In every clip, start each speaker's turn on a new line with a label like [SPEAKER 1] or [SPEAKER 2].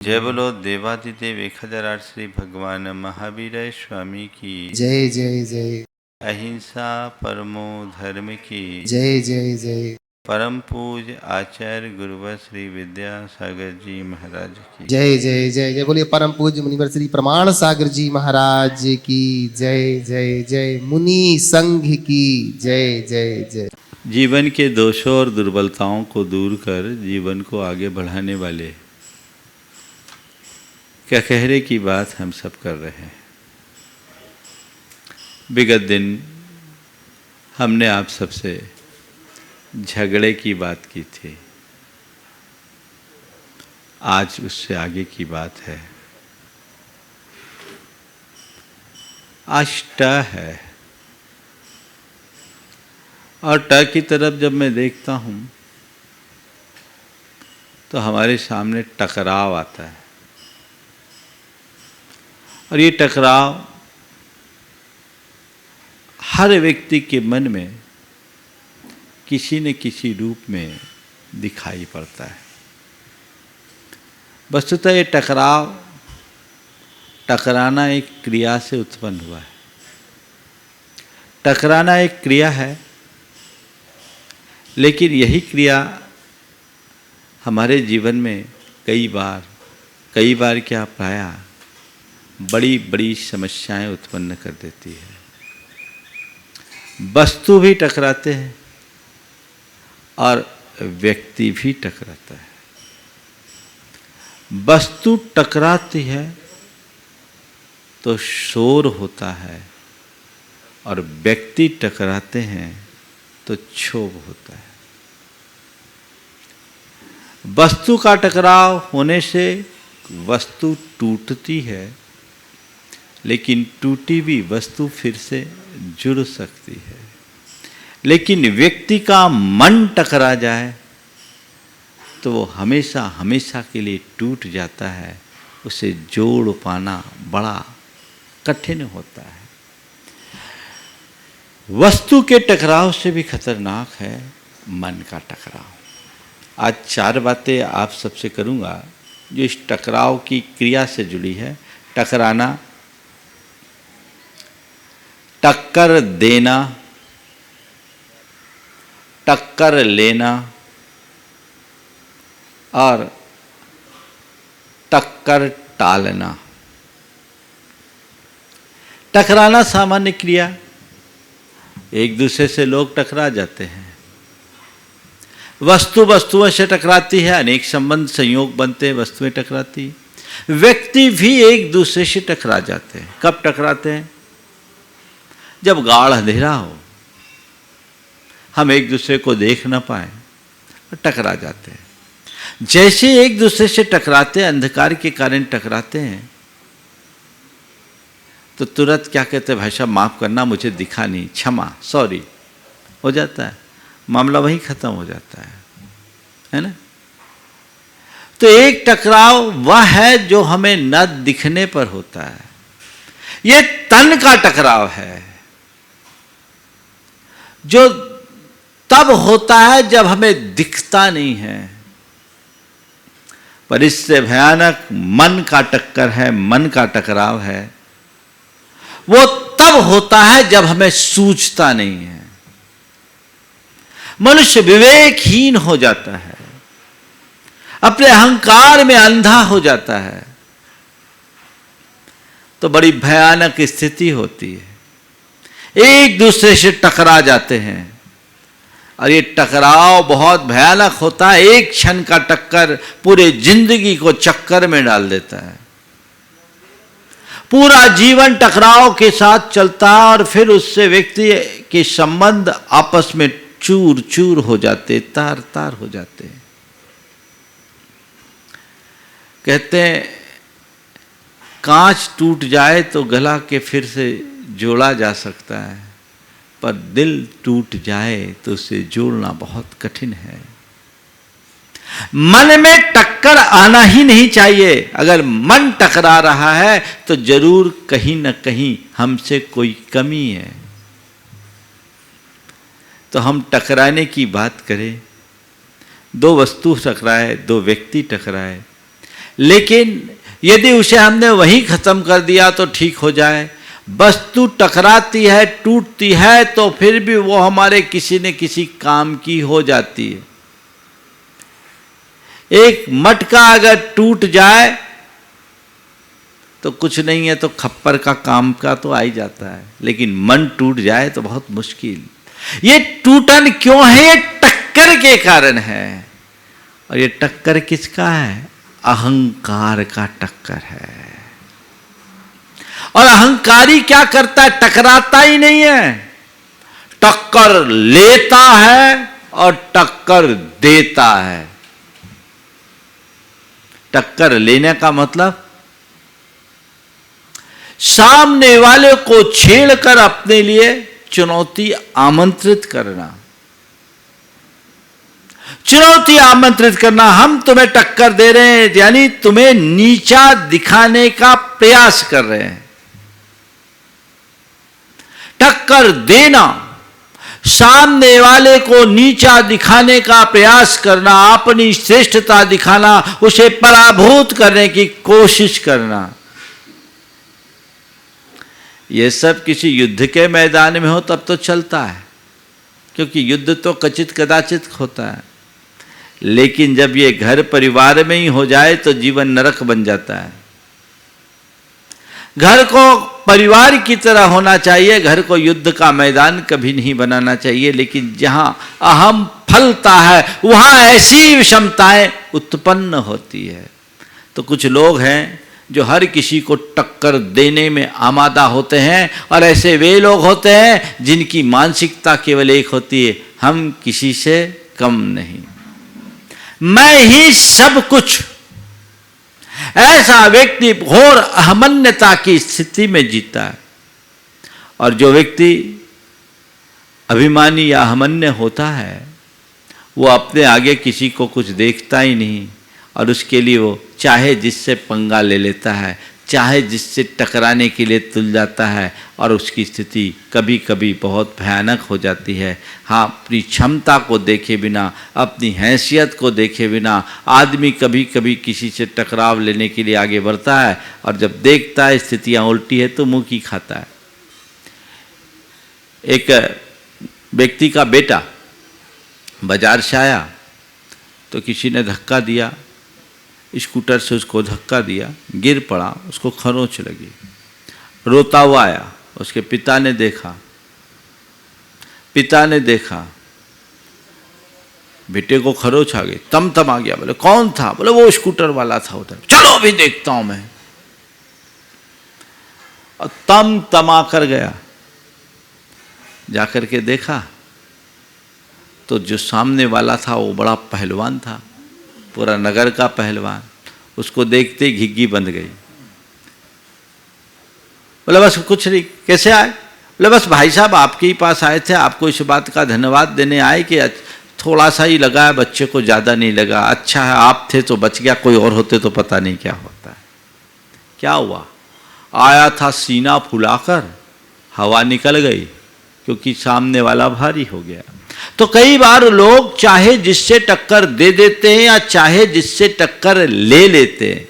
[SPEAKER 1] जय बोलो देवादिदेव 1008 श्री भगवान महावीर स्वामी की
[SPEAKER 2] जय जय जय
[SPEAKER 1] अहिंसा परमो धर्म की
[SPEAKER 2] जय जय जय
[SPEAKER 1] परम पूज आचार्य गुरुवर श्री विद्यासागर जी महाराज की
[SPEAKER 2] जय जय जय जय। बोलिए परम पूज्य मुनिवर श्री प्रमाण सागर जी महाराज की जय जय जय। मुनि संघ की जय जय जय।
[SPEAKER 1] जीवन के दोषों और दुर्बलताओं को दूर कर जीवन को आगे बढ़ाने वाले कहरे की बात हम सब कर रहे हैं। विगत दिन हमने आप सबसे झगड़े की बात की थी, आज उससे आगे की बात है। आज ट है और ट की तरफ जब मैं देखता हूं तो हमारे सामने टकराव आता है और ये टकराव हर व्यक्ति के मन में किसी न किसी रूप में दिखाई पड़ता है। वस्तुतः ये टकराना एक क्रिया से उत्पन्न हुआ है। टकराना एक क्रिया है, लेकिन यही क्रिया हमारे जीवन में कई बार क्या प्रायः बड़ी बड़ी समस्याएं उत्पन्न कर देती है। वस्तु भी टकराते हैं और व्यक्ति भी टकराता है। वस्तु टकराती है तो शोर होता है और व्यक्ति टकराते हैं तो क्षोभ होता है। वस्तु का टकराव होने से वस्तु टूटती है, लेकिन टूटी हुई वस्तु फिर से जुड़ सकती है। लेकिन व्यक्ति का मन टकरा जाए तो वो हमेशा हमेशा के लिए टूट जाता है। उसे जोड़ पाना बड़ा कठिन होता है। वस्तु के टकराव से भी खतरनाक है मन का टकराव। आज 4 बातें आप सबसे करूंगा जो इस टकराव की क्रिया से जुड़ी है। टकराना, टक्कर देना, टक्कर लेना और टक्कर टालना। टकराना सामान्य क्रिया, एक दूसरे से लोग टकरा जाते हैं। वस्तुओं से टकराती है, अनेक संबंध संयोग बनते हैं, वस्तुएं टकराती। व्यक्ति भी एक दूसरे से टकरा जाते हैं। कब टकराते हैं? जब गाढ़ अंधेरा हो, हम एक दूसरे को देख ना पाए, टकरा जाते हैं। जैसे एक दूसरे से टकराते हैं, अंधकार के कारण टकराते हैं, तो तुरंत क्या कहते हैं, भाई साहब माफ करना, मुझे दिखा नहीं, क्षमा, सॉरी, हो जाता है। मामला वहीं खत्म हो जाता है ना। तो एक टकराव वह है जो हमें न दिखने पर होता है। यह तन का टकराव है जो तब होता है जब हमें दिखता नहीं है। पर इससे भयानक मन का टक्कर है, मन का टकराव है। वो तब होता है जब हमें सूझता नहीं है। मनुष्य विवेकहीन हो जाता है, अपने अहंकार में अंधा हो जाता है, तो बड़ी भयानक स्थिति होती है। एक दूसरे से टकरा जाते हैं और ये टकराव बहुत भयानक होता है। एक क्षण का टक्कर पूरे जिंदगी को चक्कर में डाल देता है। पूरा जीवन टकराव के साथ चलता है और फिर उससे व्यक्ति के संबंध आपस में चूर चूर हो जाते, तार तार हो जाते हैं। कहते हैं कांच टूट जाए तो गला के फिर से जोड़ा जा सकता है, पर दिल टूट जाए तो उसे जोड़ना बहुत कठिन है। मन में टक्कर आना ही नहीं चाहिए। अगर मन टकरा रहा है तो जरूर कहीं न कहीं हमसे कोई कमी है। तो हम टकराने की बात करें, 2 वस्तु टकराए, 2 व्यक्ति टकराए, लेकिन यदि उसे हमने वहीं खत्म कर दिया तो ठीक हो जाए। वस्तु टकराती है, टूटती है, तो फिर भी वो हमारे किसी न किसी काम की हो जाती है। एक मटका अगर टूट जाए तो कुछ नहीं है, तो खप्पर का काम का तो आ ही जाता है, लेकिन मन टूट जाए तो बहुत मुश्किल। ये टूटन क्यों है? ये टक्कर के कारण है। और ये टक्कर किसका है? अहंकार का टक्कर है। और अहंकारी क्या करता है? टकराता ही नहीं है, टक्कर लेता है और टक्कर देता है। टक्कर लेने का मतलब सामने वाले को छेड़कर अपने लिए चुनौती आमंत्रित करना। चुनौती आमंत्रित करना, हम तुम्हें टक्कर दे रहे हैं, यानी तुम्हें नीचा दिखाने का प्रयास कर रहे हैं। टक्कर देना, सामने वाले को नीचा दिखाने का प्रयास करना, अपनी श्रेष्ठता दिखाना, उसे पराभूत करने की कोशिश करना। यह सब किसी युद्ध के मैदान में हो तब तो चलता है, क्योंकि युद्ध तो कचित कदाचित होता है। लेकिन जब ये घर परिवार में ही हो जाए तो जीवन नरक बन जाता है। घर को परिवार की तरह होना चाहिए, घर को युद्ध का मैदान कभी नहीं बनाना चाहिए। लेकिन जहां अहम फलता है वहां ऐसी विषमताएं उत्पन्न होती है। तो कुछ लोग हैं जो हर किसी को टक्कर देने में आमादा होते हैं, और ऐसे वे लोग होते हैं जिनकी मानसिकता केवल एक होती है, हम किसी से कम नहीं, मैं ही सब कुछ। ऐसा व्यक्ति घोर अहमन्यता की स्थिति में जीता है। और जो व्यक्ति अभिमानी या अहमन्य होता है वो अपने आगे किसी को कुछ देखता ही नहीं, और उसके लिए वो चाहे जिससे पंगा ले लेता है, चाहे जिससे टकराने के लिए तुल जाता है, और उसकी स्थिति कभी कभी बहुत भयानक हो जाती है। हाँ, अपनी क्षमता को देखे बिना, अपनी हैसियत को देखे बिना आदमी कभी कभी किसी से टकराव लेने के लिए आगे बढ़ता है, और जब देखता है स्थितियाँ उल्टी है तो मुँह की खाता है। एक व्यक्ति का बेटा बाजार से आया तो किसी ने धक्का दिया, स्कूटर से उसको धक्का दिया, गिर पड़ा, उसको खरोंच लगी, रोता हुआ आया। उसके पिता ने देखा, बेटे को खरोंच आ गई, तम आ गया। बोले कौन था? बोले वो स्कूटर वाला था उधर, चलो अभी देखता हूं मैं। और तमा कर गया, जाकर के देखा तो जो सामने वाला था वो बड़ा पहलवान था, पूरा नगर का पहलवान। उसको देखते ही घिग्गी बंध गई। बोले बस कुछ नहीं, कैसे आए? बोले बस भाई साहब आपके ही पास आए थे, आपको इस बात का धन्यवाद देने आए कि थोड़ा सा ही लगा है, बच्चे को ज़्यादा नहीं लगा। अच्छा है आप थे तो बच गया, कोई और होते तो पता नहीं क्या होता है। क्या हुआ? आया था सीना फुलाकर, हवा निकल गई क्योंकि सामने वाला भारी हो गया। तो कई बार लोग चाहे जिससे टक्कर दे देते हैं या चाहे जिससे टक्कर ले लेते हैं,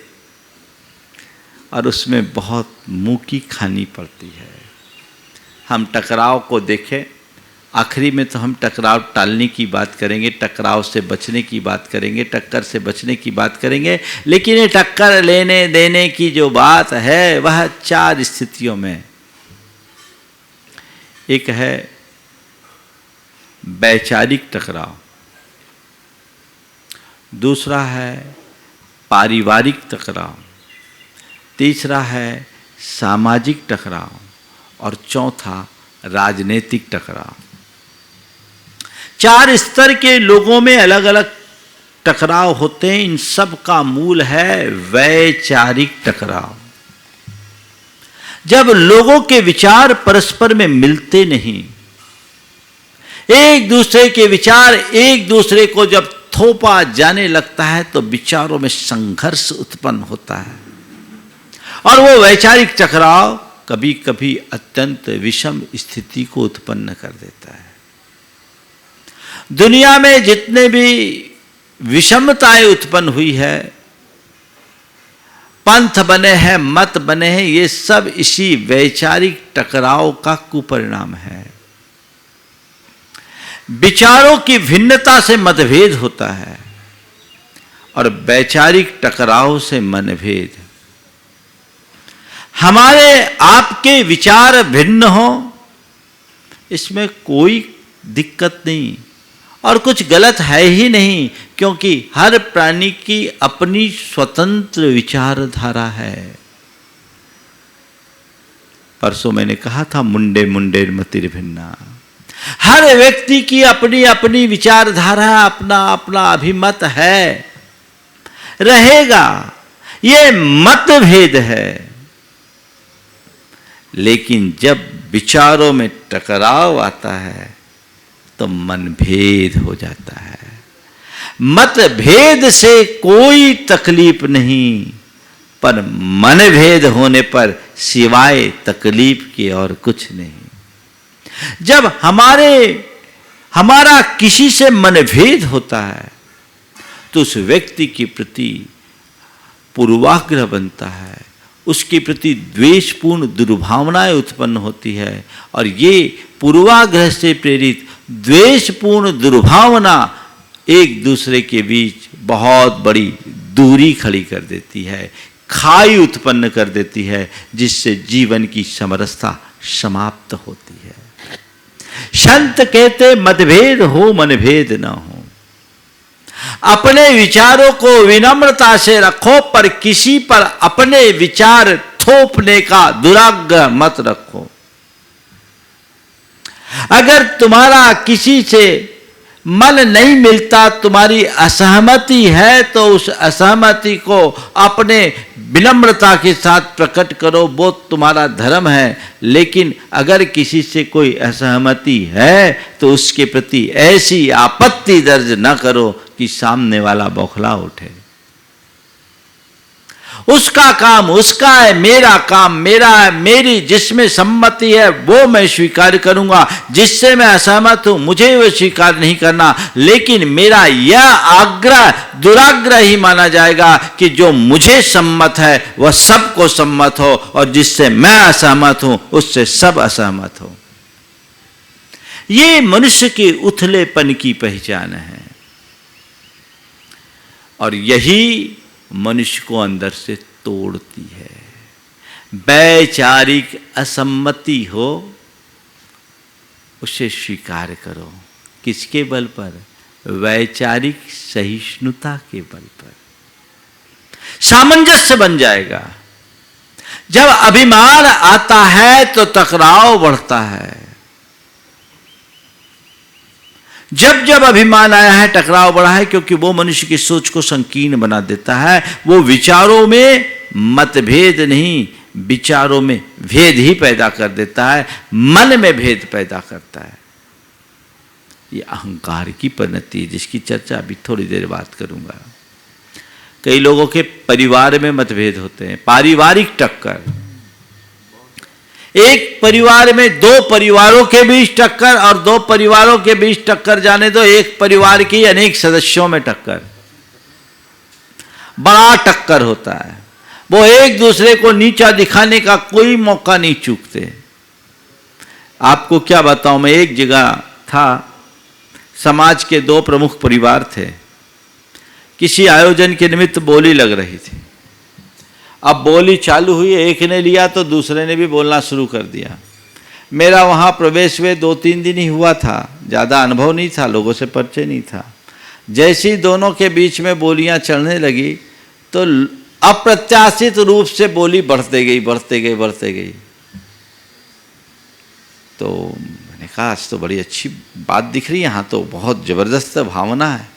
[SPEAKER 1] और उसमें बहुत मुंह की खानी पड़ती है। हम टकराव को देखें, आखिरी में तो हम टकराव टालने की बात करेंगे, टकराव से बचने की बात करेंगे, टक्कर से बचने की बात करेंगे। लेकिन ये टक्कर लेने देने की जो बात है वह 4 स्थितियों में। एक है वैचारिक टकराव, दूसरा है पारिवारिक टकराव, तीसरा है सामाजिक टकराव, और चौथा राजनीतिक टकराव। 4 स्तर के लोगों में अलग अलग टकराव होते हैं। इन सब का मूल है वैचारिक टकराव। जब लोगों के विचार परस्पर में मिलते नहीं, एक दूसरे के विचार एक दूसरे को जब थोपा जाने लगता है तो विचारों में संघर्ष उत्पन्न होता है, और वो वैचारिक टकराव कभी कभी अत्यंत विषम स्थिति को उत्पन्न कर देता है। दुनिया में जितने भी विषमताएं उत्पन्न हुई है पंथ बने हैं, मत बने हैं, ये सब इसी वैचारिक टकराव का कुपरिणाम है। विचारों की भिन्नता से मतभेद होता है और वैचारिक टकराव से मनभेद। हमारे आपके विचार भिन्न हो, इसमें कोई दिक्कत नहीं और कुछ गलत है ही नहीं, क्योंकि हर प्राणी की अपनी स्वतंत्र विचारधारा है। परसों मैंने कहा था मुंडे मुंडे मतिर भिन्ना। हर व्यक्ति की अपनी अपनी विचारधारा, अपना अपना अभिमत है, रहेगा। ये मतभेद है। लेकिन जब विचारों में टकराव आता है तो मनभेद हो जाता है। मतभेद से कोई तकलीफ नहीं, पर मनभेद होने पर सिवाय तकलीफ के और कुछ नहीं। जब हमारा किसी से मनभेद होता है तो उस व्यक्ति के प्रति पूर्वाग्रह बनता है, उसके प्रति द्वेषपूर्ण दुर्भावनाएं उत्पन्न होती है और ये पूर्वाग्रह से प्रेरित द्वेषपूर्ण दुर्भावना एक दूसरे के बीच बहुत बड़ी दूरी खड़ी कर देती है, खाई उत्पन्न कर देती है, जिससे जीवन की समरसता समाप्त होती है। संत कहते मतभेद हो मनभेद न हो। अपने विचारों को विनम्रता से रखो, पर किसी पर अपने विचार थोपने का दुराग्रह मत रखो। अगर तुम्हारा किसी से मन नहीं मिलता, तुम्हारी असहमति है, तो उस असहमति को अपने विनम्रता के साथ प्रकट करो, वो तुम्हारा धर्म है। लेकिन अगर किसी से कोई असहमति है तो उसके प्रति ऐसी आपत्ति दर्ज न करो कि सामने वाला बौखला उठे। उसका काम उसका है, मेरा काम मेरा है। मेरी जिसमें सम्मति है वो मैं स्वीकार करूंगा, जिससे मैं असहमत हूं मुझे वो स्वीकार नहीं करना। लेकिन मेरा यह आग्रह दुराग्रह ही माना जाएगा कि जो मुझे सम्मत है वह सबको सम्मत हो, और जिससे मैं असहमत हूं उससे सब असहमत हो। ये मनुष्य के उथलेपन की पहचान है और यही मनुष्य को अंदर से तोड़ती है। वैचारिक असम्मति हो उसे स्वीकार करो। किसके बल पर? वैचारिक सहिष्णुता के बल पर। सामंजस्य बन जाएगा। जब अभिमान आता है तो टकराव बढ़ता है। जब जब अभिमान आया है टकराव बढ़ा है, क्योंकि वो मनुष्य की सोच को संकीर्ण बना देता है। वो विचारों में मतभेद नहीं, विचारों में भेद ही पैदा कर देता है, मन में भेद पैदा करता है। ये अहंकार की परिणति, जिसकी चर्चा अभी थोड़ी देर बाद करूंगा। कई लोगों के परिवार में मतभेद होते हैं, पारिवारिक टक्कर। एक परिवार में दो परिवारों के बीच टक्कर, और दो परिवारों के बीच टक्कर जाने दो, एक परिवार की अनेक सदस्यों में टक्कर, बड़ा टक्कर होता है। वो एक दूसरे को नीचा दिखाने का कोई मौका नहीं चूकते। आपको क्या बताऊं, मैं एक जगह था, समाज के दो प्रमुख परिवार थे। किसी आयोजन के निमित्त बोली लग रही थी। अब बोली चालू हुई, एक ने लिया तो दूसरे ने भी बोलना शुरू कर दिया। मेरा वहाँ प्रवेश हुए 2-3 दिन ही हुआ था, ज़्यादा अनुभव नहीं था, लोगों से परिचय नहीं था। जैसे ही दोनों के बीच में बोलियाँ चढ़ने लगी तो अप्रत्याशित रूप से बोली बढ़ते गई। तो मैंने कहा आज तो बड़ी अच्छी बात दिख रही है, यहाँ तो बहुत ज़बरदस्त भावना है।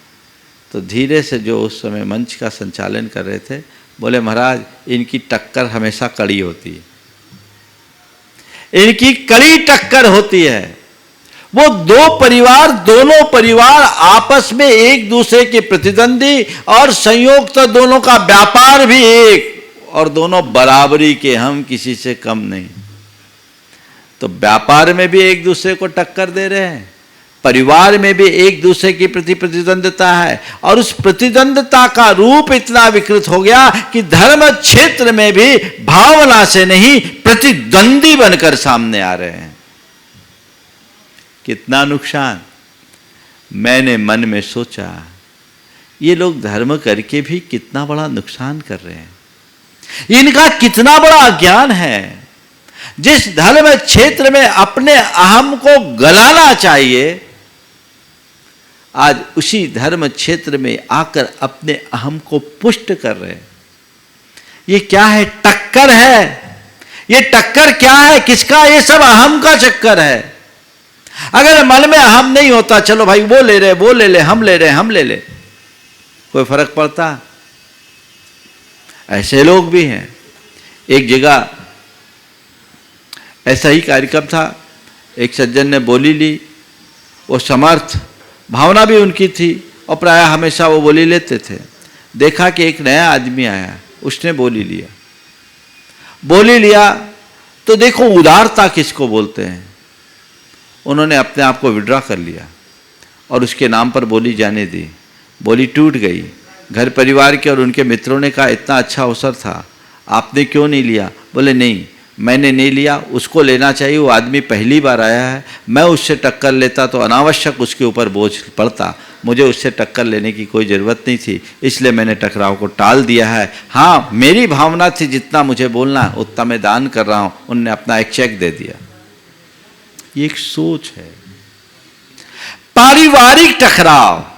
[SPEAKER 1] तो धीरे से जो उस समय मंच का संचालन कर रहे थे बोले, महाराज इनकी टक्कर हमेशा कड़ी होती है, इनकी कड़ी टक्कर होती है। वो दोनों परिवार आपस में एक दूसरे के प्रतिद्वंदी, और संयोग तो दोनों का व्यापार भी एक, और दोनों बराबरी के, हम किसी से कम नहीं। तो व्यापार में भी एक दूसरे को टक्कर दे रहे हैं, परिवार में भी एक दूसरे के प्रति प्रतिद्वंद्विता है, और उस प्रतिद्वंद्विता का रूप इतना विकृत हो गया कि धर्म क्षेत्र में भी भावना से नहीं प्रतिद्वंदी बनकर सामने आ रहे हैं। कितना नुकसान। मैंने मन में सोचा, ये लोग धर्म करके भी कितना बड़ा नुकसान कर रहे हैं, इनका कितना बड़ा अज्ञान है। जिस धर्म क्षेत्र में अपने अहम को गलाना चाहिए, आज उसी धर्म क्षेत्र में आकर अपने अहम को पुष्ट कर रहे हैं। ये क्या है? टक्कर है। ये टक्कर क्या है? किसका? ये सब अहम का चक्कर है। अगर मन में अहम नहीं होता, चलो भाई वो ले रहे, वो ले ले, हम ले रहे, हम ले ले, कोई फर्क पड़ता? ऐसे लोग भी हैं। एक जगह ऐसा ही कार्यक्रम था, एक सज्जन ने बोली ली, वो समर्थ भावना भी उनकी थी और प्रायः हमेशा वो बोली लेते थे। देखा कि एक नया आदमी आया, उसने बोली लिया। बोली लिया तो देखो उदारता किसको बोलते हैं। उन्होंने अपने आप को विड्रॉ कर लिया और उसके नाम पर बोली जाने दी। बोली टूट गई। घर परिवार के और उनके मित्रों ने कहा इतना अच्छा अवसर था, आपने क्यों नहीं लिया? बोले नहीं, मैंने नहीं लिया, उसको लेना चाहिए, वो आदमी पहली बार आया है, मैं उससे टक्कर लेता तो अनावश्यक उसके ऊपर बोझ पड़ता, मुझे उससे टक्कर लेने की कोई ज़रूरत नहीं थी, इसलिए मैंने टकराव को टाल दिया है। हाँ, मेरी भावना थी जितना मुझे बोलना उतना मैं दान कर रहा हूँ। उनने अपना एक चेक दे दिया। ये एक सोच है। पारिवारिक टकराव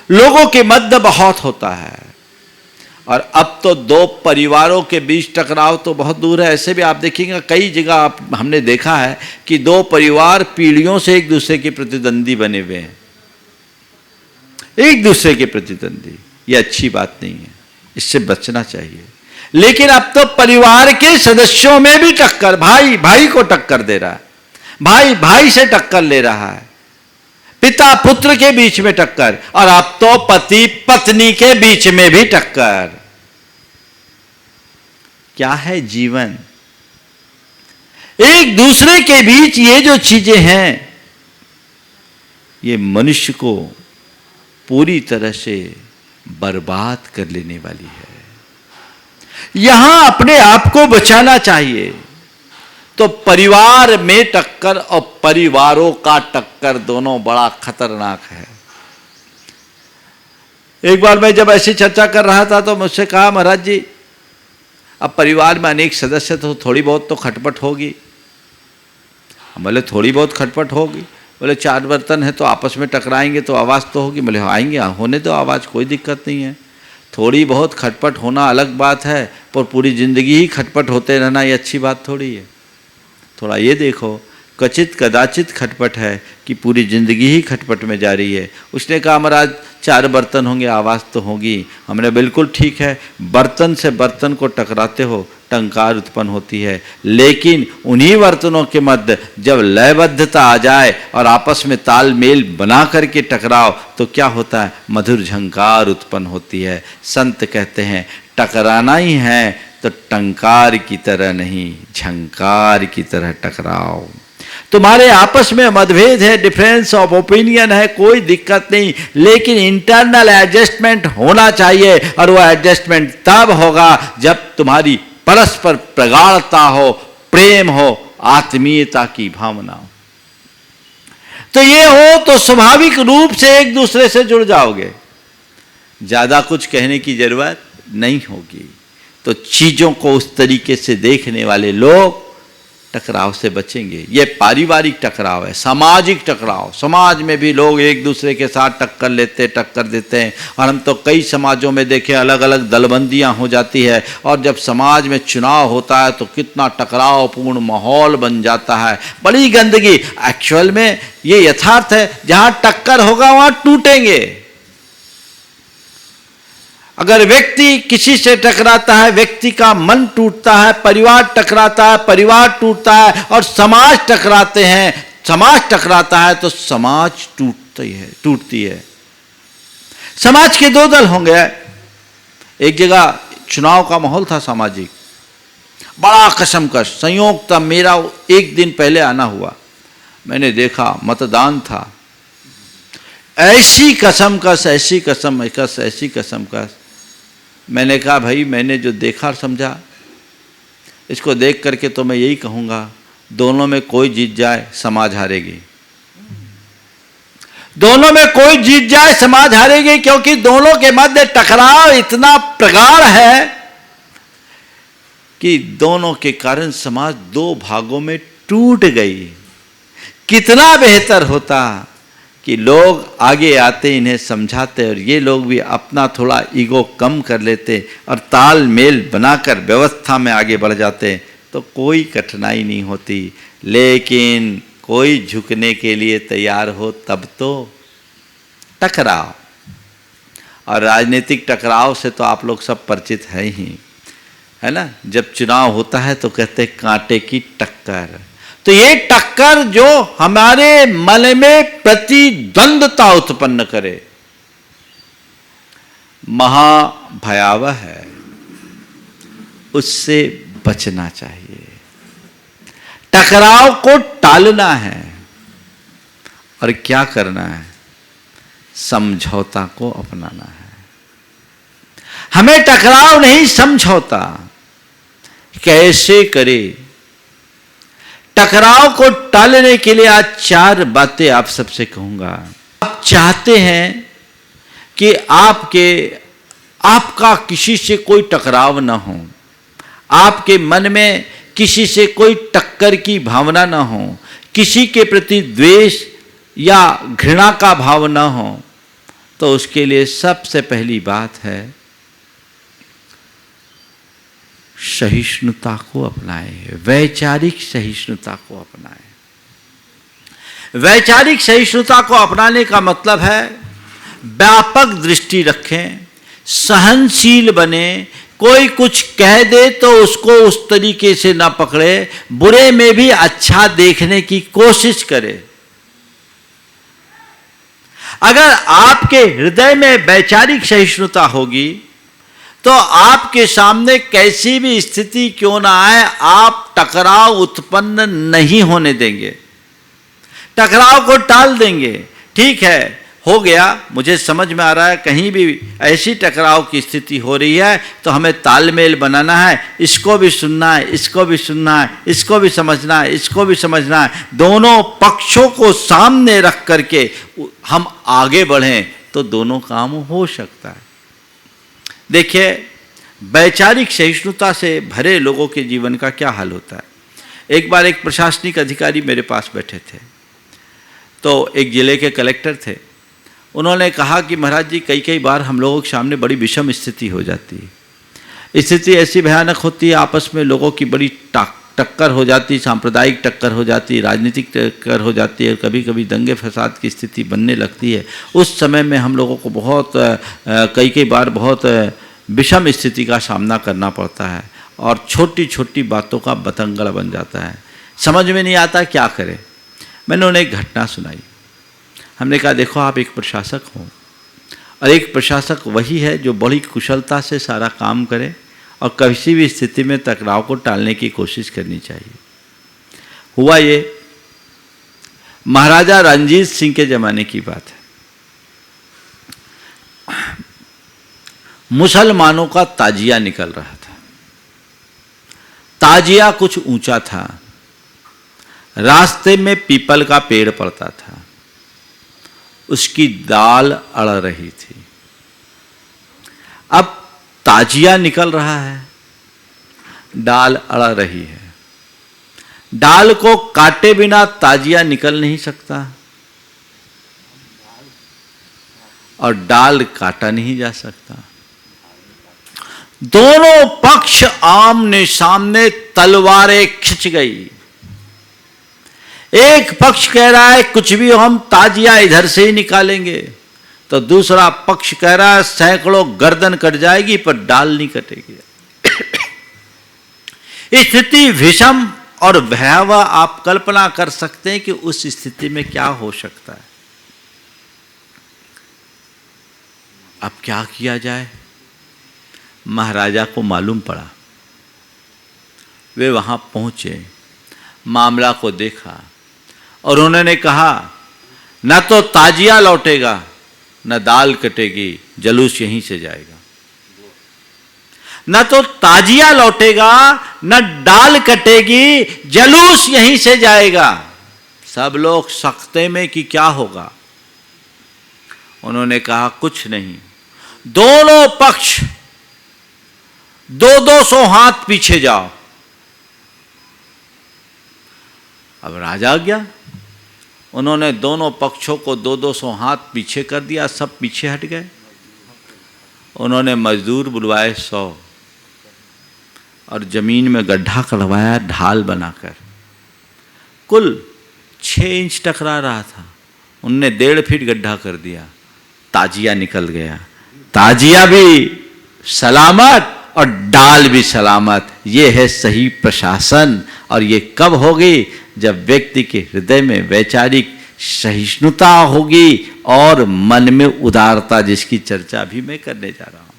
[SPEAKER 1] लोगों के मध्य बहुत होता है, और अब तो दो परिवारों के बीच टकराव तो बहुत दूर है। ऐसे भी आप देखेंगे कई जगह हमने देखा है कि दो परिवार पीढ़ियों से एक दूसरे के प्रतिद्वंदी बने हुए हैं, एक दूसरे के प्रतिद्वंदी। ये अच्छी बात नहीं है, इससे बचना चाहिए। लेकिन अब तो परिवार के सदस्यों में भी टक्कर, भाई भाई को टक्कर दे रहा है, भाई भाई से टक्कर ले रहा है, पिता पुत्र के बीच में टक्कर, और अब तो पति पत्नी के बीच में भी टक्कर। क्या है जीवन? एक दूसरे के बीच ये जो चीजें हैं, ये मनुष्य को पूरी तरह से बर्बाद कर लेने वाली है। यहां अपने आप को बचाना चाहिए। तो परिवार में टक्कर और परिवारों का टक्कर दोनों बड़ा खतरनाक है। एक बार मैं जब ऐसी चर्चा कर रहा था तो मुझसे कहा, महाराज जी अब परिवार में अनेक सदस्य तो थोड़ी बहुत तो खटपट होगी। बोले थोड़ी बहुत खटपट होगी? बोले 4 बर्तन है तो आपस में टकराएंगे तो आवाज़ तो होगी। बोले आएंगे, होने दो आवाज़, कोई दिक्कत नहीं है। थोड़ी बहुत खटपट होना अलग बात है, पर पूरी ज़िंदगी ही खटपट होते रहना ये अच्छी बात थोड़ी है। थोड़ा ये देखो, कचित कदाचित खटपट है कि पूरी ज़िंदगी ही खटपट में जा रही है। उसने कहा महाराज 4 बर्तन होंगे, आवाज़ तो होगी। हमने बिल्कुल ठीक है, बर्तन से बर्तन को टकराते हो टंकार उत्पन्न होती है, लेकिन उन्हीं बर्तनों के मध्य जब लयबद्धता आ जाए और आपस में तालमेल बना करके टकराव तो क्या होता है? मधुर झंकार उत्पन्न होती है। संत कहते हैं टकराना ही है तो टंकार की तरह नहीं, झंकार की तरह टकराओ। तुम्हारे आपस में मतभेद है, डिफरेंस ऑफ ओपिनियन है, कोई दिक्कत नहीं, लेकिन इंटरनल एडजस्टमेंट होना चाहिए, और वो एडजस्टमेंट तब होगा जब तुम्हारी परस्पर प्रगाढ़ता हो, प्रेम हो, आत्मीयता की भावना हो। तो ये हो तो स्वाभाविक रूप से एक दूसरे से जुड़ जाओगे, ज्यादा कुछ कहने की जरूरत नहीं होगी। तो चीजों को उस तरीके से देखने वाले लोग टकराव से बचेंगे। ये पारिवारिक टकराव है, सामाजिक टकराव। समाज में भी लोग एक दूसरे के साथ टक्कर देते हैं, और हम तो कई समाजों में देखें अलग अलग दलबंदियां हो जाती है, और जब समाज में चुनाव होता है तो कितना टकरावपूर्ण माहौल बन जाता है, बड़ी गंदगी। एक्चुअल में ये यथार्थ है, जहां टक्कर होगा वहां टूटेंगे। अगर व्यक्ति किसी से टकराता है, व्यक्ति का मन टूटता है, परिवार टकराता है, परिवार टूटता है, और समाज टकराते हैं, समाज टकराता है तो समाज टूटती है। समाज के 2 दल होंगे। एक जगह चुनाव का माहौल था सामाजिक, बड़ा कशमकश। संयोग था मेरा 1 दिन पहले आना हुआ, मैंने देखा मतदान था, ऐसी कसम कस, ऐसी कसम कस, ऐसी कसम कस। मैंने कहा भाई मैंने जो देखा और समझा, इसको देख करके तो मैं यही कहूँगा, दोनों में कोई जीत जाए समाज हारेगी। दोनों में कोई जीत जाए समाज हारेगी, क्योंकि दोनों के मध्य टकराव इतना प्रगाढ़ है कि दोनों के कारण समाज दो भागों में टूट गई। कितना बेहतर होता कि लोग आगे आते, इन्हें समझाते और ये लोग भी अपना थोड़ा ईगो कम कर लेते और तालमेल बनाकर व्यवस्था में आगे बढ़ जाते, तो कोई कठिनाई नहीं होती। लेकिन कोई झुकने के लिए तैयार हो तब तो टकराव, और राजनीतिक टकराव से तो आप लोग सब परिचित हैं ही, है ना। जब चुनाव होता है तो कहते कांटे की टक्कर। तो ये टक्कर जो हमारे मन में प्रतिद्वंद्वता उत्पन्न करे, महाभयावह है, उससे बचना चाहिए। टकराव को टालना है और क्या करना है, समझौता को अपनाना है। हमें टकराव नहीं समझौता। कैसे करे? टकराव को टालने के लिए आज 4 बातें आप सबसे कहूंगा। आप चाहते हैं कि आपका किसी से कोई टकराव ना हो, आपके मन में किसी से कोई टक्कर की भावना ना हो, किसी के प्रति द्वेष या घृणा का भाव ना हो, तो उसके लिए सबसे पहली बात है सहिष्णुता को अपनाएं, वैचारिक सहिष्णुता को अपनाएं। वैचारिक सहिष्णुता को अपनाने का मतलब है व्यापक दृष्टि रखें, सहनशील बने। कोई कुछ कह दे तो उसको उस तरीके से ना पकड़े, बुरे में भी अच्छा देखने की कोशिश करे। अगर आपके हृदय में वैचारिक सहिष्णुता होगी तो आपके सामने कैसी भी स्थिति क्यों ना आए, आप टकराव उत्पन्न नहीं होने देंगे, टकराव को टाल देंगे। ठीक है, हो गया, मुझे समझ में आ रहा है कहीं भी ऐसी टकराव की स्थिति हो रही है तो हमें तालमेल बनाना है, इसको भी सुनना है, इसको भी सुनना है, इसको भी समझना है, इसको भी समझना है। दोनों पक्षों को सामने रख करके हम आगे बढ़ें तो दोनों काम हो सकता है। देखिए, वैचारिक सहिष्णुता से भरे लोगों के जीवन का क्या हाल होता है। एक बार एक प्रशासनिक अधिकारी मेरे पास बैठे थे, तो एक जिले के कलेक्टर थे। उन्होंने कहा कि महाराज जी, कई बार हम लोगों के सामने बड़ी विषम स्थिति हो जाती है। स्थिति ऐसी भयानक होती है, आपस में लोगों की बड़ी टक्कर हो जाती, सांप्रदायिक टक्कर हो जाती, राजनीतिक टक्कर हो जाती है, कभी कभी दंगे फसाद की स्थिति बनने लगती है। उस समय में हम लोगों को बहुत कई बार बहुत विषम स्थिति का सामना करना पड़ता है और छोटी छोटी बातों का बतंगड़ बन जाता है, समझ में नहीं आता क्या करें। मैंने उन्हें एक घटना सुनाई। हमने कहा देखो, आप एक प्रशासक हो और एक प्रशासक वही है जो बड़ी कुशलता से सारा काम करे और किसी भी स्थिति में टकराव को टालने की कोशिश करनी चाहिए। हुआ ये, महाराजा रणजीत सिंह के ज़माने की बात है। मुसलमानों का ताजिया निकल रहा था। ताजिया कुछ ऊंचा था, रास्ते में पीपल का पेड़ पड़ता था, उसकी डाल अड़ रही थी। अब ताजिया निकल रहा है, डाल अड़ रही है, डाल को काटे बिना ताजिया निकल नहीं सकता और डाल काटा नहीं जा सकता। दोनों पक्ष आमने सामने तलवारें खिंच गई। एक पक्ष कह रहा है कुछ भी हम ताजिया इधर से ही निकालेंगे, तो दूसरा पक्ष कह रहा है सैकड़ों गर्दन कट जाएगी पर डाल नहीं कटेगी। स्थिति विषम और भयावह। आप कल्पना कर सकते हैं कि उस स्थिति में क्या हो सकता है। अब क्या किया जाए, महाराजा को मालूम पड़ा। वे वहां पहुंचे, मामला को देखा और उन्होंने कहा न तो ताजिया लौटेगा न दाल कटेगी, जलूस यहीं से जाएगा। न तो ताजिया लौटेगा न दाल कटेगी, जलूस यहीं से जाएगा। सब लोग सकते में कि क्या होगा। उन्होंने कहा कुछ नहीं, दोनों पक्ष 200 हाथ पीछे जाओ। अब राजा गया, उन्होंने दोनों पक्षों को 200 हाथ पीछे कर दिया, सब पीछे हट गए। उन्होंने मजदूर बुलवाए 100 और जमीन में गड्ढा करवाया ढाल बनाकर। कुल 6 इंच टकरा रहा था, उनने 1.5 फीट गड्ढा कर दिया। ताजिया निकल गया, ताजिया भी सलामत और डाल भी सलामत। ये है सही प्रशासन। और ये कब होगी? जब व्यक्ति के हृदय में वैचारिक सहिष्णुता होगी और मन में उदारता, जिसकी चर्चा भी मैं करने जा रहा हूं।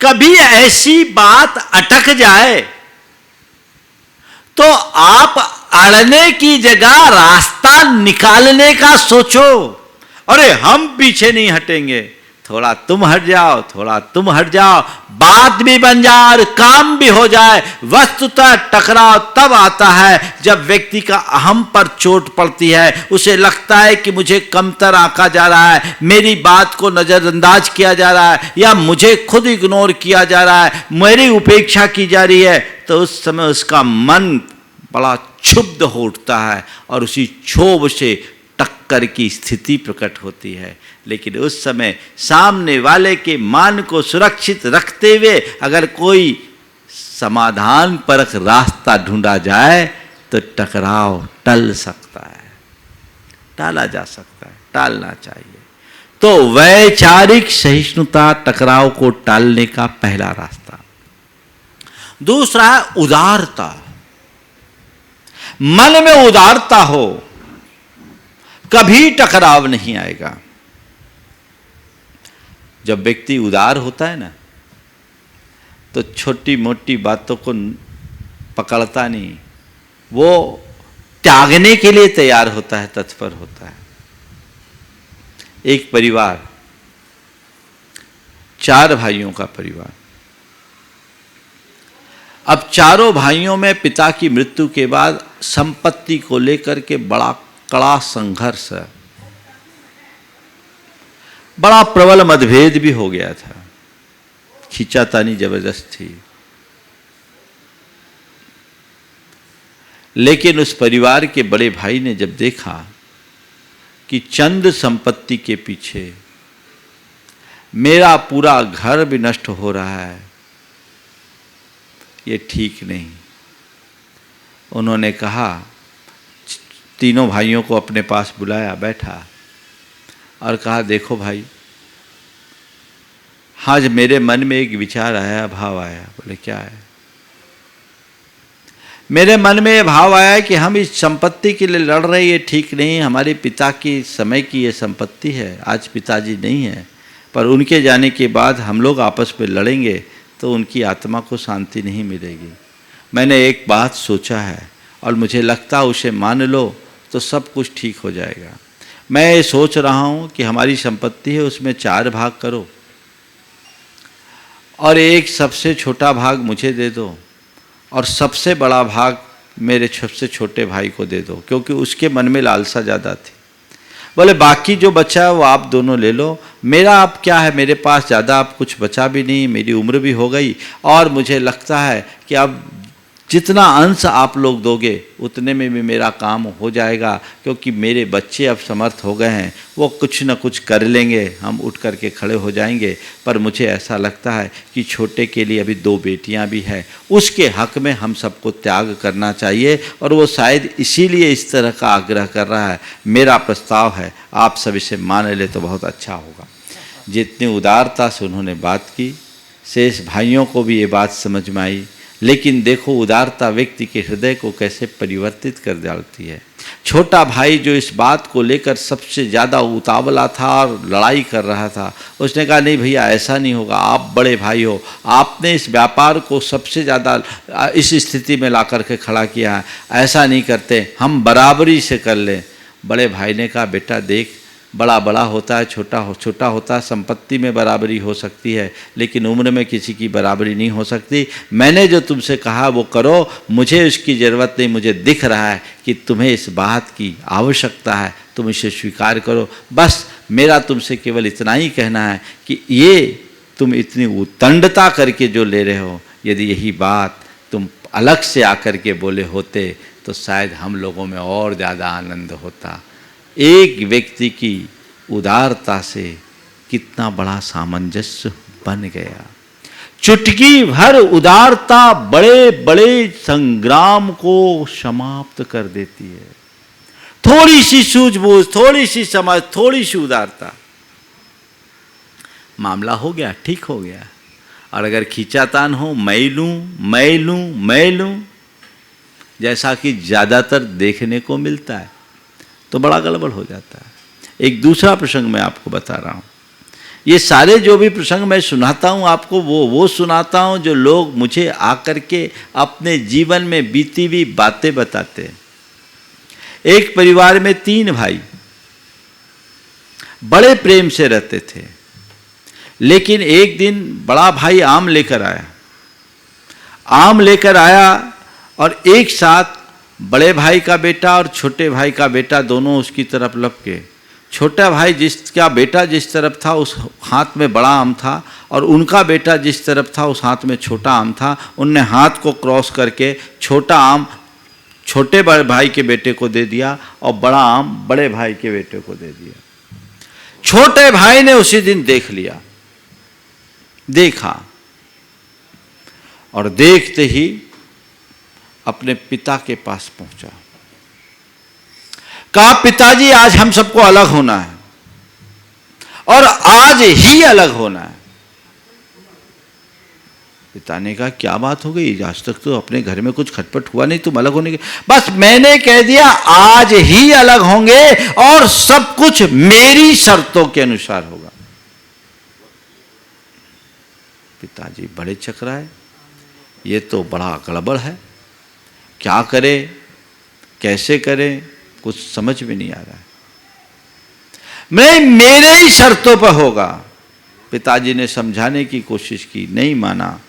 [SPEAKER 1] कभी ऐसी बात अटक जाए तो आप अड़ने की जगह रास्ता निकालने का सोचो। अरे हम पीछे नहीं हटेंगे, थोड़ा तुम हट जाओ, थोड़ा तुम हट जाओ, बात भी बन जाए और काम भी हो जाए। वस्तुतः टकराव तब आता है जब व्यक्ति का अहम पर चोट पड़ती है। उसे लगता है कि मुझे कमतर आंका जा रहा है, मेरी बात को नजरअंदाज किया जा रहा है, या मुझे खुद इग्नोर किया जा रहा है, मेरी उपेक्षा की जा रही है। तो उस समय उसका मन बड़ा क्षुब्ध हो उठता है और उसी क्षोभ से टक्कर की स्थिति प्रकट होती है। लेकिन उस समय सामने वाले के मान को सुरक्षित रखते हुए अगर कोई समाधान परक रास्ता ढूंढा जाए तो टकराव टल सकता है, टाला जा सकता है, टालना चाहिए। तो वैचारिक सहिष्णुता टकराव को टालने का पहला रास्ता। दूसरा है उदारता। मन में उदारता हो, कभी टकराव नहीं आएगा। जब व्यक्ति उदार होता है ना, तो छोटी मोटी बातों को पकड़ता नहीं, वो त्यागने के लिए तैयार होता है, तत्पर होता है। एक परिवार, 4 भाइयों का परिवार। अब चारों भाइयों में पिता की मृत्यु के बाद संपत्ति को लेकर के बड़ा कड़ा संघर्ष है, बड़ा प्रबल मतभेद भी हो गया था, खींचातानी जबरदस्त थी। लेकिन उस परिवार के बड़े भाई ने जब देखा कि चंद संपत्ति के पीछे मेरा पूरा घर भी नष्ट हो रहा है, ये ठीक नहीं। उन्होंने कहा, तीनों भाइयों को अपने पास बुलाया, बैठा और कहा, देखो भाई, आज मेरे मन में एक विचार आया, भाव आया। बोले क्या है? मेरे मन में ये भाव आया कि हम इस संपत्ति के लिए लड़ रहे, ये ठीक नहीं। हमारे पिता की समय की ये संपत्ति है, आज पिताजी नहीं है, पर उनके जाने के बाद हम लोग आपस में लड़ेंगे तो उनकी आत्मा को शांति नहीं मिलेगी। मैंने एक बात सोचा है और मुझे लगता है उसे मान लो तो सब कुछ ठीक हो जाएगा। मैं ये सोच रहा हूँ कि हमारी संपत्ति है, उसमें 4 भाग करो और एक सबसे छोटा भाग मुझे दे दो और सबसे बड़ा भाग मेरे सबसे छोटे भाई को दे दो, क्योंकि उसके मन में लालसा ज़्यादा थी। बोले बाकी जो बचा है वो आप दोनों ले लो, मेरा अब क्या है, मेरे पास ज़्यादा अब कुछ बचा भी नहीं, मेरी उम्र भी हो गई और मुझे लगता है कि अब जितना अंश आप लोग दोगे उतने में भी मेरा काम हो जाएगा, क्योंकि मेरे बच्चे अब समर्थ हो गए हैं, वो कुछ न कुछ कर लेंगे, हम उठ कर के खड़े हो जाएंगे। पर मुझे ऐसा लगता है कि छोटे के लिए अभी 2 बेटियां भी हैं, उसके हक में हम सबको त्याग करना चाहिए और वो शायद इसीलिए इस तरह का आग्रह कर रहा है। मेरा प्रस्ताव है, आप सब इसे मान ले तो बहुत अच्छा होगा। जितनी उदारता से उन्होंने बात की, शेष भाइयों को भी ये बात समझ में आई। लेकिन देखो उदारता व्यक्ति के हृदय को कैसे परिवर्तित कर डालती है। छोटा भाई जो इस बात को लेकर सबसे ज़्यादा उतावला था और लड़ाई कर रहा था, उसने कहा नहीं भैया ऐसा नहीं होगा, आप बड़े भाई हो, आपने इस व्यापार को सबसे ज़्यादा इस स्थिति में ला कर के खड़ा किया है, ऐसा नहीं करते, हम बराबरी से कर लें। बड़े भाई ने कहा बेटा देख, बड़ा बड़ा होता है, छोटा होता है, संपत्ति में बराबरी हो सकती है लेकिन उम्र में किसी की बराबरी नहीं हो सकती। मैंने जो तुमसे कहा वो करो, मुझे उसकी ज़रूरत नहीं, मुझे दिख रहा है कि तुम्हें इस बात की आवश्यकता है, तुम इसे स्वीकार करो। बस मेरा तुमसे केवल इतना ही कहना है कि ये तुम इतनी उतंडता करके जो ले रहे हो, यदि यही बात तुम अलग से आकर के बोले होते तो शायद हम लोगों में और ज़्यादा आनंद होता। एक व्यक्ति की उदारता से कितना बड़ा सामंजस्य बन गया। चुटकी भर उदारता बड़े बड़े संग्राम को समाप्त कर देती है। थोड़ी सी सूझबूझ, थोड़ी सी समझ, थोड़ी सी उदारता, मामला हो गया, ठीक हो गया। और अगर खींचातान हो, मैं लूं, जैसा कि ज़्यादातर देखने को मिलता है, तो बड़ा गड़बड़ हो जाता है। एक दूसरा प्रसंग मैं आपको बता रहा हूँ। ये सारे जो भी प्रसंग मैं सुनाता हूँ आपको, वो सुनाता हूँ जो लोग मुझे आकर के अपने जीवन में बीती हुई बातें बताते हैं। एक परिवार में 3 भाई बड़े प्रेम से रहते थे, लेकिन एक दिन बड़ा भाई आम लेकर आया और एक साथ बड़े भाई का बेटा और छोटे भाई का बेटा दोनों उसकी तरफ लपके। छोटा भाई जिसका बेटा जिस तरफ था उस हाथ में बड़ा आम था और उनका बेटा जिस तरफ था उस हाथ में छोटा आम था। उनने हाथ को क्रॉस करके छोटा आम छोटे बड़े भाई के बेटे को दे दिया और बड़ा आम बड़े भाई के बेटे को दे दिया। छोटे भाई ने उसी दिन देखा और देखते ही अपने पिता के पास पहुंचा। कहा पिताजी आज हम सबको अलग होना है और आज ही अलग होना है। पिता ने कहा क्या बात हो गई, आज तक तो अपने घर में कुछ खटपट हुआ नहीं, तुम अलग होने के। बस मैंने कह दिया आज ही अलग होंगे और सब कुछ मेरी शर्तों के अनुसार होगा। पिताजी बड़े चकराए, ये तो बड़ा गड़बड़ है, क्या करे कैसे करे, कुछ समझ में नहीं आ रहा है। मैं मेरे ही शर्तों पर होगा। पिताजी ने समझाने की कोशिश की, नहीं माना।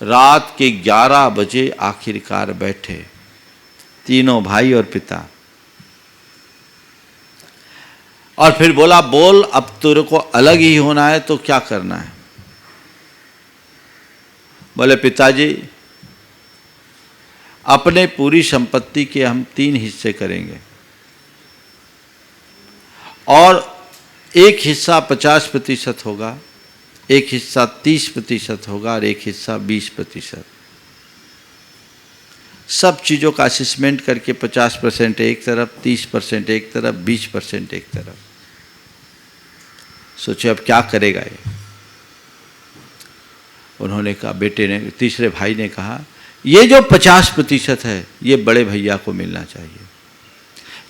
[SPEAKER 1] रात के 11 बजे आखिरकार बैठे तीनों भाई और पिता, और फिर बोला बोल अब तेरे को अलग ही होना है तो क्या करना है। बोले पिताजी अपने पूरी संपत्ति के हम 3 हिस्से करेंगे और एक हिस्सा 50% होगा, एक हिस्सा 30% होगा और एक हिस्सा 20%। सब चीज़ों का असेसमेंट करके 50% एक तरफ, 30% एक तरफ, 20% एक तरफ। सोचे अब क्या करेगा ये। उन्होंने कहा, बेटे ने, तीसरे भाई ने कहा ये जो 50% है ये बड़े भैया को मिलना चाहिए,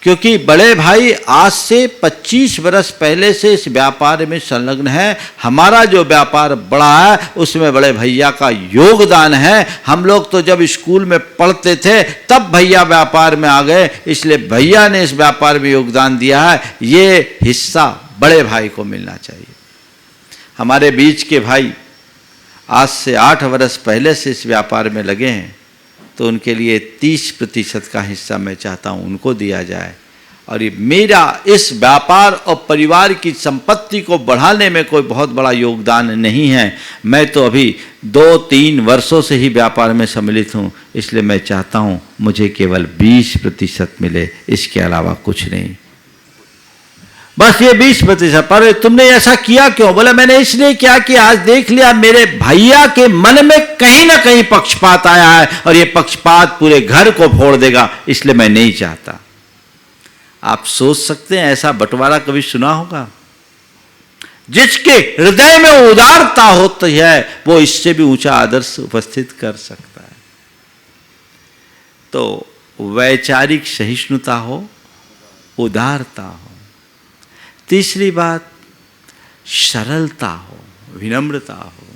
[SPEAKER 1] क्योंकि बड़े भाई आज से 25 वर्ष पहले से इस व्यापार में संलग्न है। हमारा जो व्यापार बड़ा है उसमें बड़े भैया का योगदान है। हम लोग तो जब स्कूल में पढ़ते थे तब भैया व्यापार में आ गए, इसलिए भैया ने इस व्यापार में योगदान दिया है, ये हिस्सा बड़े भाई को मिलना चाहिए। हमारे बीच के भाई आज से 8 वर्ष पहले से इस व्यापार में लगे हैं, तो उनके लिए 30% का हिस्सा मैं चाहता हूँ उनको दिया जाए। और ये मेरा इस व्यापार और परिवार की संपत्ति को बढ़ाने में कोई बहुत बड़ा योगदान नहीं है। मैं तो अभी 2-3 वर्षों से ही व्यापार में सम्मिलित हूँ, इसलिए मैं चाहता हूँ मुझे केवल 20% मिले, इसके अलावा कुछ नहीं। बस ये 20%। पर तुमने ऐसा किया क्यों? बोला मैंने इसलिए किया कि आज देख लिया मेरे भैया के मन में कहीं ना कहीं पक्षपात आया है और ये पक्षपात पूरे घर को फोड़ देगा, इसलिए मैं नहीं चाहता। आप सोच सकते हैं ऐसा बंटवारा कभी सुना होगा? जिसके हृदय में उदारता होती है वो इससे भी ऊंचा आदर्श उपस्थित कर सकता है। तो वैचारिक सहिष्णुता हो, उदारता हो। तीसरी बात सरलता हो, विनम्रता हो।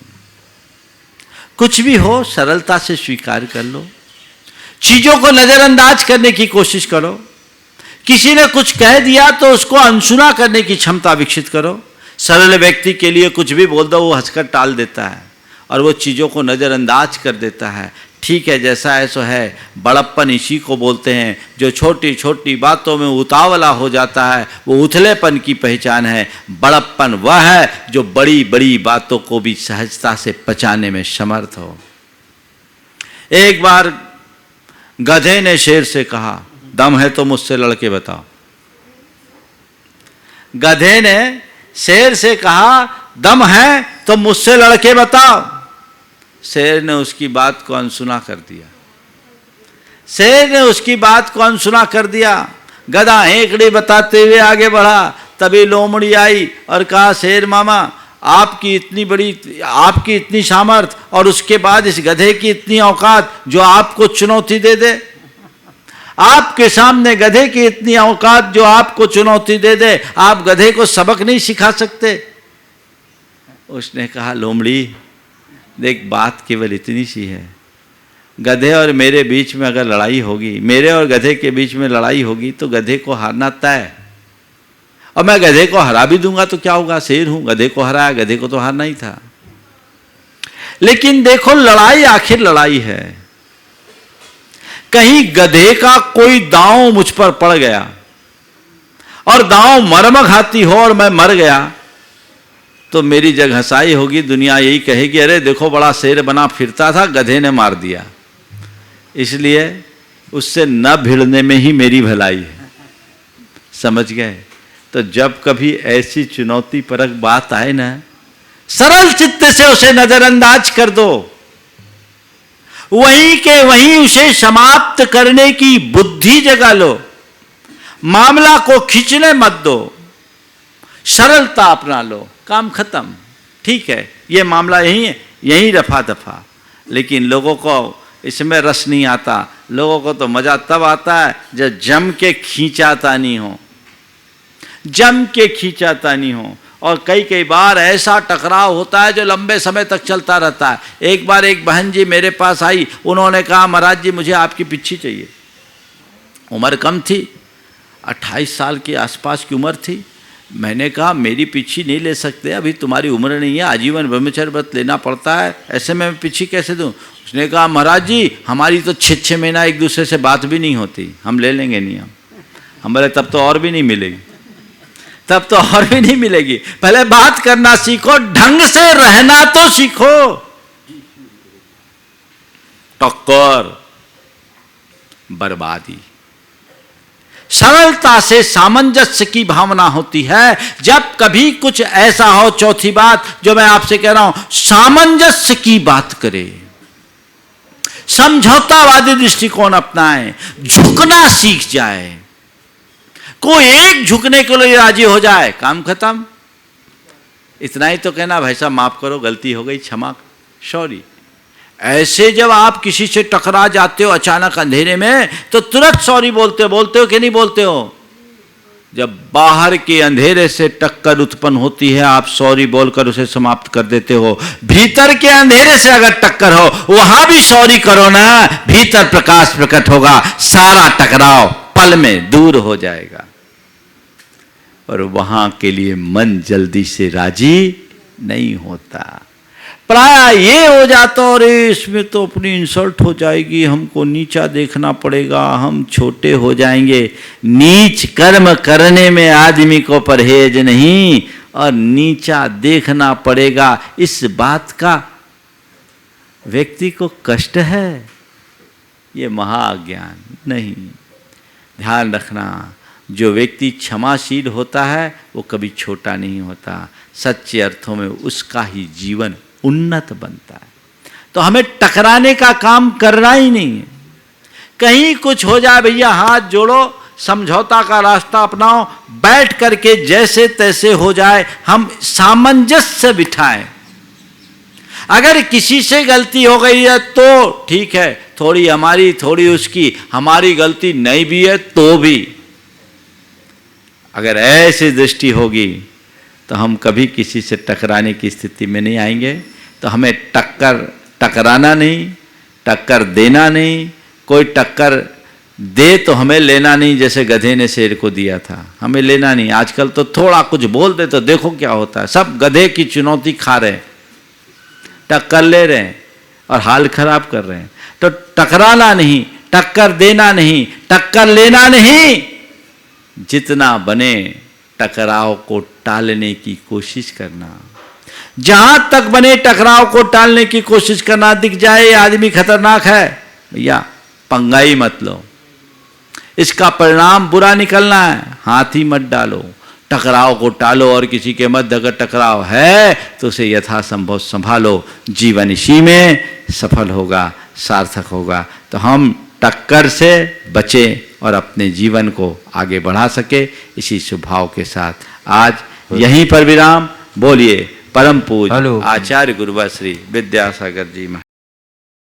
[SPEAKER 1] कुछ भी हो सरलता से स्वीकार कर लो, चीजों को नजरअंदाज करने की कोशिश करो। किसी ने कुछ कह दिया तो उसको अनसुना करने की क्षमता विकसित करो। सरल व्यक्ति के लिए कुछ भी बोल दो, वो हंसकर टाल देता है और वो चीज़ों को नज़रअंदाज कर देता है। ठीक है, जैसा है सो है। बड़प्पन इसी को बोलते हैं। जो छोटी छोटी बातों में उतावला हो जाता है वो उथलेपन की पहचान है। बड़प्पन वह है जो बड़ी बड़ी बातों को भी सहजता से पचाने में समर्थ हो। एक बार गधे ने शेर से कहा, दम है तो मुझसे लड़के बताओ। गधे ने शेर से कहा, दम है तो मुझसे लड़के बताओ। शेर ने उसकी बात को अनसुना कर दिया। शेर ने उसकी बात को अनसुना कर दिया। गधा हेंकड़ी बताते हुए आगे बढ़ा। तभी लोमड़ी आई और कहा, शेर मामा आपकी इतनी सामर्थ और उसके बाद इस गधे की इतनी औकात जो आपको चुनौती दे दे। आपके सामने गधे की इतनी औकात जो आपको चुनौती दे दे, आप गधे को सबक नहीं सिखा सकते। उसने कहा, लोमड़ी देख, बात केवल इतनी सी है। गधे और मेरे बीच में अगर लड़ाई होगी, मेरे और गधे के बीच में लड़ाई होगी तो गधे को हारना तय है। और मैं गधे को हरा भी दूंगा तो क्या होगा, शेर हूं, गधे को हराया, गधे को तो हारना ही था। लेकिन देखो, लड़ाई आखिर लड़ाई है। कहीं गधे का कोई दांव मुझ पर पड़ गया और दांव मर्मघाती हो और मैं मर गया तो मेरी जग हंसाई होगी। दुनिया यही कहेगी, अरे देखो बड़ा शेर बना फिरता था, गधे ने मार दिया। इसलिए उससे न भिड़ने में ही मेरी भलाई है। समझ गए? तो जब कभी ऐसी चुनौती परक बात आए ना, सरल चित्त से उसे नजरअंदाज कर दो। वहीं के वहीं उसे समाप्त करने की बुद्धि जगा लो। मामला को खींचने मत दो, सरलता अपना लो, काम खत्म। ठीक है, ये मामला यही रफा दफा। लेकिन लोगों को इसमें रस नहीं आता। लोगों को तो मजा तब आता है जब जम के खींचातानी हो, जम के खींचातानी हो। और कई बार ऐसा टकराव होता है जो लंबे समय तक चलता रहता है। एक बार एक बहन जी मेरे पास आई, उन्होंने कहा, महाराज जी मुझे आपकी पिच्छी चाहिए। उम्र कम थी, 28 साल के आसपास की उम्र थी। मैंने कहा, मेरी पिच्छी नहीं ले सकते, अभी तुम्हारी उम्र नहीं है, आजीवन ब्रह्मचर्य व्रत लेना पड़ता है, ऐसे में पिच्छी कैसे दूं? उसने कहा, महाराज जी हमारी तो 6 महीना एक दूसरे से बात भी नहीं होती, हम ले लेंगे नहीं। हम बोले तब तो और भी नहीं मिलेगी, तब तो और भी नहीं मिलेगी। पहले बात करना सीखो, ढंग से रहना तो सीखो। टक्कर, बर्बादी। सरलता से सामंजस्य की भावना होती है। जब कभी कुछ ऐसा हो, चौथी बात जो मैं आपसे कह रहा हूं, सामंजस्य की बात करें, समझौतावादी दृष्टिकोण अपनाएं, झुकना सीख जाए। कोई एक झुकने के लिए राजी हो जाए, काम खत्म। इतना ही तो कहना, भाई साहब माफ करो, गलती हो गई, क्षमा, सॉरी। ऐसे जब आप किसी से टकरा जाते हो अचानक अंधेरे में, तो तुरंत सॉरी बोलते हो कि नहीं बोलते हो? जब बाहर के अंधेरे से टक्कर उत्पन्न होती है, आप सॉरी बोलकर उसे समाप्त कर देते हो। भीतर के अंधेरे से अगर टक्कर हो, वहां भी सॉरी करो ना, भीतर प्रकाश प्रकट होगा, सारा टकराव पल में दूर हो जाएगा। और वहां के लिए मन जल्दी से राजी नहीं होता। प्राय ये हो जाता, और इसमें तो अपनी इंसल्ट हो जाएगी, हमको नीचा देखना पड़ेगा, हम छोटे हो जाएंगे। नीच कर्म करने में आदमी को परहेज नहीं, और नीचा देखना पड़ेगा, इस बात का व्यक्ति को कष्ट है। ये महाअज्ञान नहीं। ध्यान रखना, जो व्यक्ति क्षमाशील होता है वो कभी छोटा नहीं होता। सच्चे अर्थों में उसका ही जीवन उन्नत बनता है। तो हमें टकराने का काम करना ही नहीं है। कहीं कुछ हो जाए, भैया हाथ जोड़ो, समझौता का रास्ता अपनाओ, बैठ करके जैसे तैसे हो जाए, हम सामंजस्य बिठाएं। अगर किसी से गलती हो गई है तो ठीक है, थोड़ी हमारी थोड़ी उसकी, हमारी गलती नहीं भी है तो भी अगर ऐसी दृष्टि होगी तो हम कभी किसी से टकराने की स्थिति में नहीं आएंगे। तो हमें टकराना नहीं, टक्कर देना नहीं, कोई टक्कर दे तो हमें लेना नहीं, जैसे गधे ने शेर को दिया था, हमें लेना नहीं। आजकल तो थोड़ा कुछ बोल दे तो देखो क्या होता है, सब गधे की चुनौती खा रहे हैं, टक्कर ले रहे हैं और हाल खराब कर रहे हैं। तो टकराना नहीं, टक्कर देना नहीं, टक्कर लेना नहीं, जितना बने टकराव को टालने की कोशिश करना। जहां तक बने टकराव को टालने की कोशिश करना। दिख जाए ये आदमी खतरनाक है, भैया पंगा ही मत लो, इसका परिणाम बुरा निकलना है, हाथ ही मत डालो, टकराव को टालो। और किसी के मध्य अगर टकराव है तो उसे यथासंभव संभालो, जीवन इसी में सफल होगा, सार्थक होगा। तो हम टक्कर से बचें और अपने जीवन को आगे बढ़ा सके, इसी स्वभाव के साथ आज यहीं पर विराम। बोलिए परम पूज्य आचार्य गुरुवर श्री विद्यासागर जी महाराज।